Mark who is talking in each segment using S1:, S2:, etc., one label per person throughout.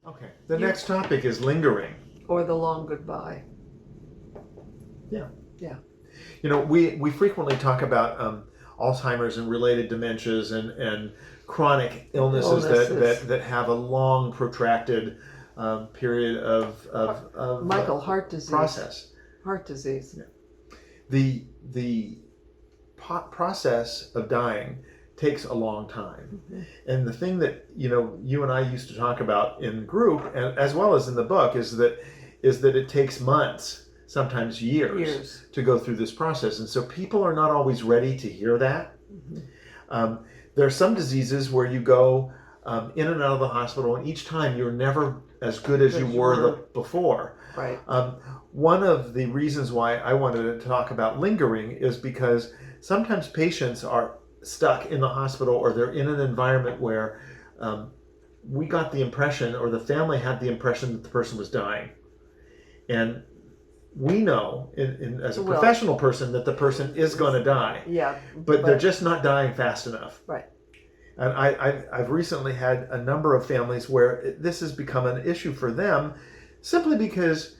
S1: Okay. The next topic is lingering.
S2: Or the long goodbye.
S1: Yeah.
S2: Yeah.
S1: You know, we frequently talk about Alzheimer's and related dementias and chronic illnesses that have a long, protracted period of
S2: Michael, heart disease.
S1: process.
S2: Heart disease.
S1: Yeah. The process of dying takes a long time.
S2: Mhm.
S1: And the thing that you and I used to talk about in group, and as well as in the book, is that it takes months, sometimes years, to go through this process. And so people are not always ready to hear that.
S2: Mhm.
S1: There are some diseases where you go in and out of the hospital, and each time you're never as good as you were before.
S2: Right.
S1: One of the reasons why I wanted to talk about lingering is because sometimes patients are stuck in the hospital, or they're in an environment where we got the impression, or the family had the impression, that the person was dying. And we know, as a professional person, that the person is going to die.
S2: Yeah.
S1: But they're just not dying fast enough.
S2: Right.
S1: And I've recently had a number of families where this has become an issue for them, simply because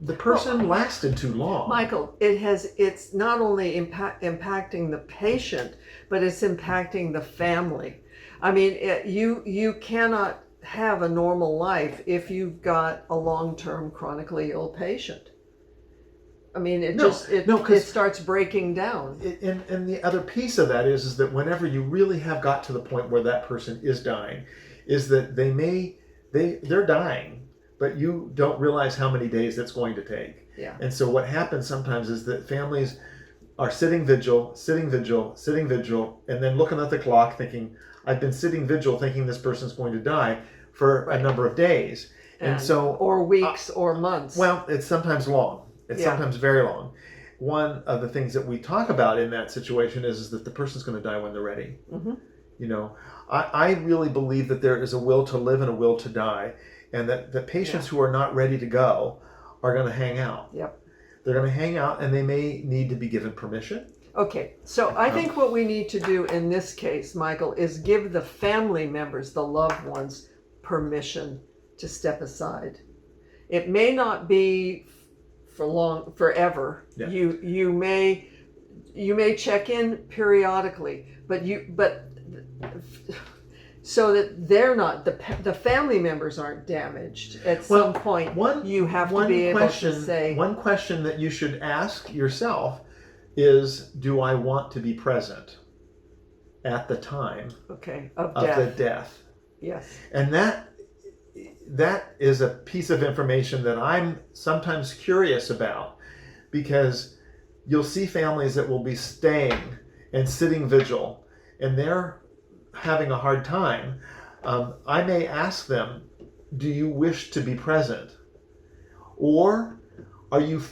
S1: the person lasted too long.
S2: Michael, it's not only impacting the patient, but it's impacting the family. I mean, you cannot have a normal life if you've got a long-term chronically ill patient. I mean, it starts breaking down.
S1: And the other piece of that is that whenever you really have got to the point where that person is dying, is that they're dying, but you don't realize how many days that's going to take.
S2: Yeah.
S1: And so what happens sometimes is that families are sitting vigil, and then looking at the clock thinking, I've been sitting vigil thinking this person's going to die for a number of days. And so,
S2: or weeks or months.
S1: Well, it's sometimes long. It's sometimes very long. One of the things that we talk about in that situation is that the person's going to die when they're ready.
S2: Mm-hmm.
S1: You know, I really believe that there is a will to live and a will to die, and that the patients who are not ready to go are going to hang out.
S2: Yep.
S1: They're going to hang out, and they may need to be given permission.
S2: Okay, so I think what we need to do in this case, Michael, is give the family members, the loved ones, permission to step aside. It may not be forever.
S1: Yeah.
S2: You may check in periodically, but so that they're not, the family members aren't damaged at some point. You have to be able to say.
S1: One question that you should ask yourself is, do I want to be present at the time
S2: of
S1: the death?
S2: Yes.
S1: And that is a piece of information that I'm sometimes curious about, because you'll see families that will be staying and sitting vigil, and they're having a hard time. I may ask them, do you wish to be present? Or are you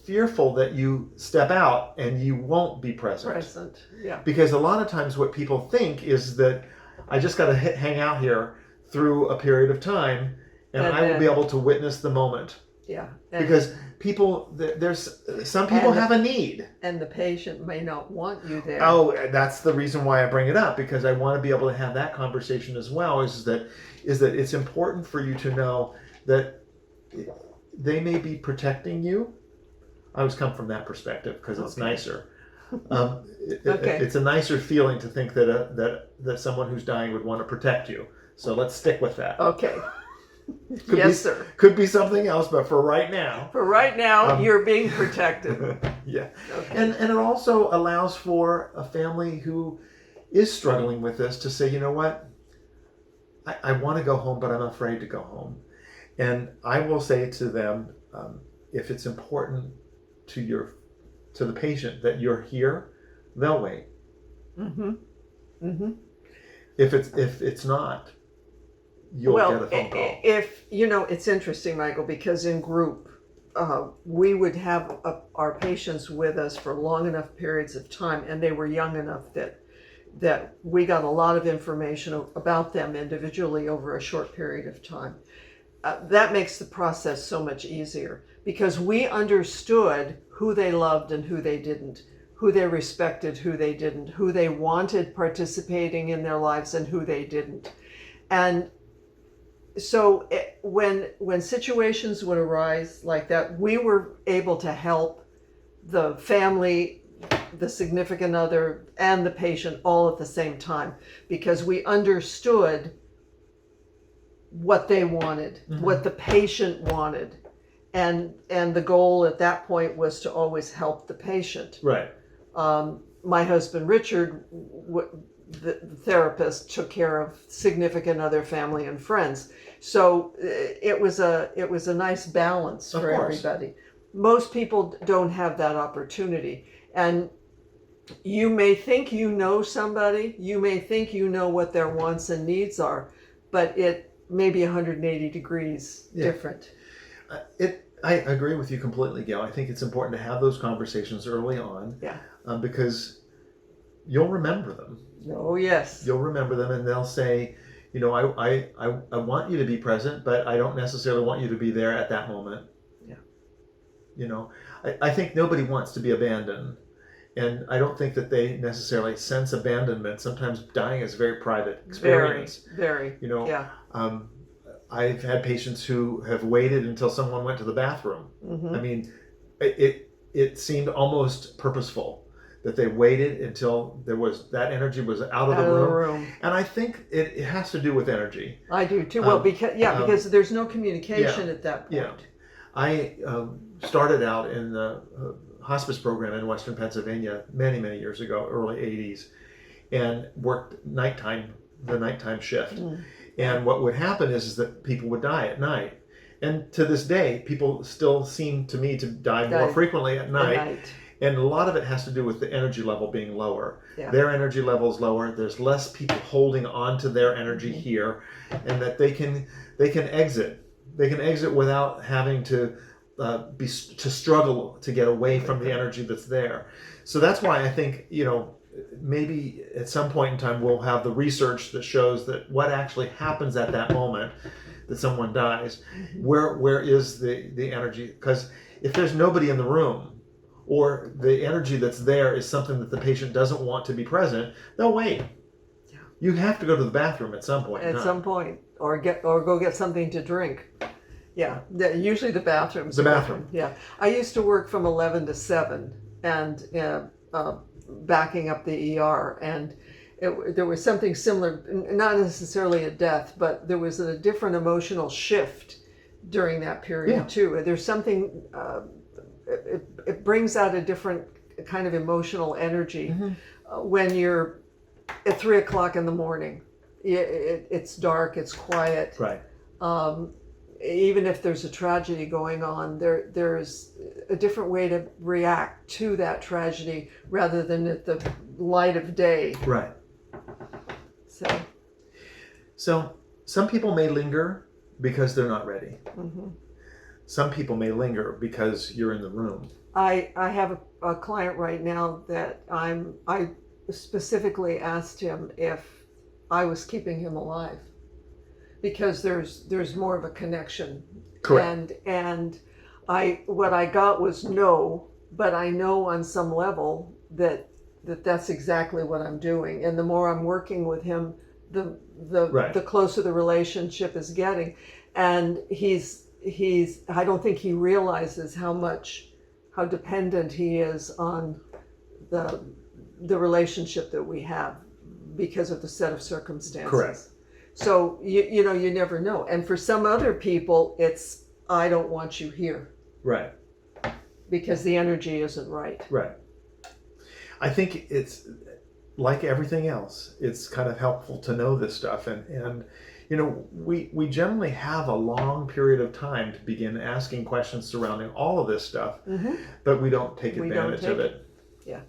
S1: fearful that you step out and you won't be present?
S2: Yeah.
S1: Because a lot of times what people think is that I just got to hang out here through a period of time, and I will be able to witness the moment.
S2: Yeah.
S1: Because some people have a need.
S2: And the patient may not want you there.
S1: Oh, that's the reason why I bring it up, because I want to be able to have that conversation as well, is that it's important for you to know that they may be protecting you. I always come from that perspective because it's nicer. It's a nicer feeling to think that someone who's dying would want to protect you. So let's stick with that.
S2: Okay. Yes, sir.
S1: Could be something else, but for right now.
S2: You're being protected.
S1: Yeah.
S2: Okay.
S1: And it also allows for a family who is struggling with this to say, you know what? I want to go home, but I'm afraid to go home. And I will say to them, if it's important to the patient that you're here, they'll wait.
S2: Mm-hmm. Mm-hmm.
S1: If it's not, you'll get a phone call.
S2: It's interesting, Michael, because in group, we would have our patients with us for long enough periods of time, and they were young enough that we got a lot of information about them individually over a short period of time. That makes the process so much easier, because we understood who they loved and who they didn't, who they respected, who they didn't, who they wanted participating in their lives and who they didn't. And when situations would arise like that, we were able to help the family, the significant other, and the patient all at the same time, because we understood what they wanted, what the patient wanted, and the goal at that point was to always help the patient.
S1: Right.
S2: My husband Richard, the therapist, took care of significant other, family, and friends. So it was a nice balance for everybody. Most people don't have that opportunity, and you may think you know somebody, you may think you know what their wants and needs are, but it may be 180 degrees different.
S1: I agree with you completely, Gail. I think it's important to have those conversations early on, because you'll remember them.
S2: Oh yes.
S1: You'll remember them, and they'll say, you know, I want you to be present, but I don't necessarily want you to be there at that moment.
S2: Yeah.
S1: You know, I think nobody wants to be abandoned, and I don't think that they necessarily sense abandonment. Sometimes dying is a very private experience.
S2: Very.
S1: You know.
S2: Yeah.
S1: I've had patients who have waited until someone went to the bathroom. I mean, it seemed almost purposeful that they waited until that energy was out of the room. And I think it has to do with energy.
S2: I do too. Well, because there's no communication at that point.
S1: Yeah. I started out in the hospice program in Western Pennsylvania many, many years ago, early 80s, and worked the nighttime shift. And what would happen is that people would die at night. And to this day, people still seem to me to die more frequently at night. And a lot of it has to do with the energy level being lower. Yeah. Their energy level is lower. There's less people holding on to their energy here, and that they can exit. They can exit without having to struggle to get away from the energy that's there. So that's why I think, you know, maybe at some point in time we'll have the research that shows that what actually happens at that moment that someone dies. Where is the energy? Because if there's nobody in the room, or the energy that's there is something that the patient doesn't want to be present, they'll wait. Yeah. You have to go to the bathroom at some point.
S2: Some point, or go get something to drink. Yeah, usually the bathroom.
S1: The bathroom.
S2: Yeah, I used to work from 11 to 7, and backing up the ER, and there was something similar, not necessarily a death, but there was a different emotional shift during that period too. There's something. It brings out a different kind of emotional energy when you're at 3 o'clock in the morning. It's dark, it's quiet.
S1: Right.
S2: Even if there's a tragedy going on, there's a different way to react to that tragedy rather than at the light of day.
S1: Right. So some people may linger because they're not ready. Some people may linger because you're in the room.
S2: I have a client right now that I specifically asked him if I was keeping him alive, because there's more of a connection.
S1: Correct.
S2: And what I got was no, but I know on some level that's exactly what I'm doing. And the more I'm working with him, the closer the relationship is getting. And I don't think he realizes how dependent he is on the relationship that we have because of the set of circumstances.
S1: Correct.
S2: So you know, you never know. And for some other people, it's I don't want you here.
S1: Right.
S2: Because the energy isn't right.
S1: Right. I think it's like everything else. It's kind of helpful to know this stuff, and you know, we generally have a long period of time to begin asking questions surrounding all of this stuff, but we don't take advantage of it.
S2: Yeah.